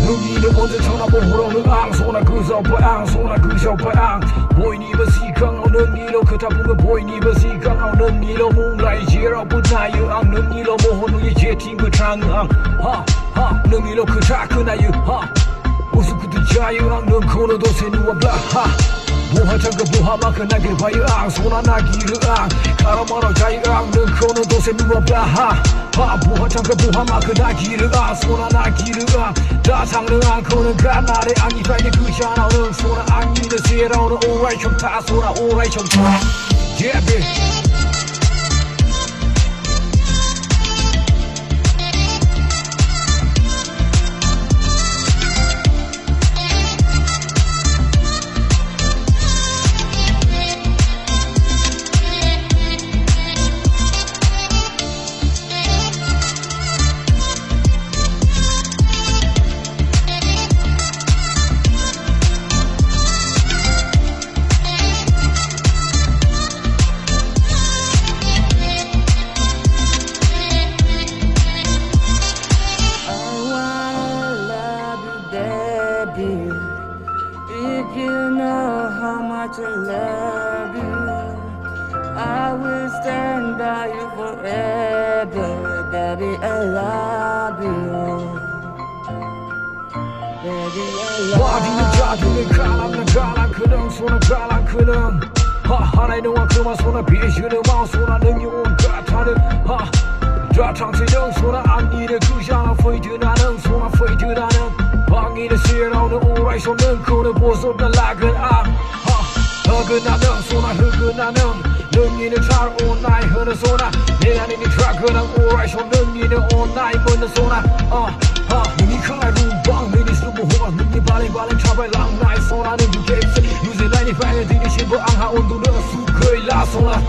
너희는 언제 쳐다보러 앙 소나 그저 앙 소나 그저 앙 보이니 버시강 오는 일로 그다 보면 보이니 버시강 오는 일로 몽라이 지라 부나유 앙 능일로 모호누이 제팅 그 장앙 하하 능일로 그다 그나유 하 우스쿠도 자유 앙 능코노도 세누와 블라하 부하장그 부하만큼 나길 봐요 앙 소나 나기를 앙 가라마로 자유 앙 능코노도 세누와 블라하 부하장그 부하만큼 나기를 앙 소나 나기를 앙 다상능 않고는 가나래 앙이 파이네 그잖아 능 소나 앙이는 세라오는 오라이 좀타 소나 오라이 좀타 Yeah bitch If you know how much I love you, I will stand by you forever. Baby, I love you. Baby, I love you. 와디는 자두는 가랑은 가랑 그능 소나 가랑 그능 하나의 너와 그만 소나 비시는 마음 소나 능용 같아는 다탕치는 소나 안일을 그잖아 페이드나는 소나 페이드나는 방일을 세라오는 오라이 손은 그는 보소나 라근 허그나는 소나 흐그나는 능이는 잘 온나이 흐는 소나 내 안에 니 트라그는 오라이 손 능이는 온나이 묻는 소나 능이 칼 루방 미니 수부호가 능이 발랭발랭 차발 랑나이 소나는 유게입스 유세 나이니 파이는 디니 신부 앙하 온도는 수거이 라 소나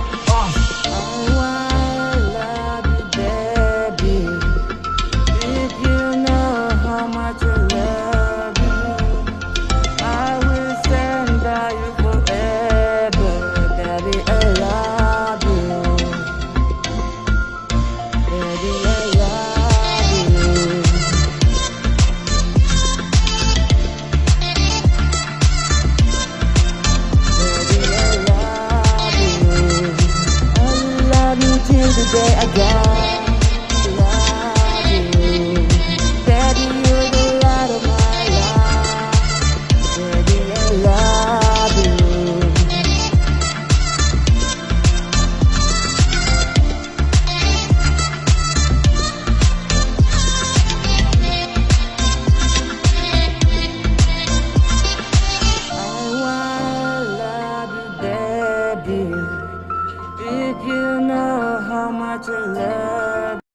till the day I die. Love you, baby, you're the light of my life. Baby, I love you. I wanna love you, baby. If you know how much I love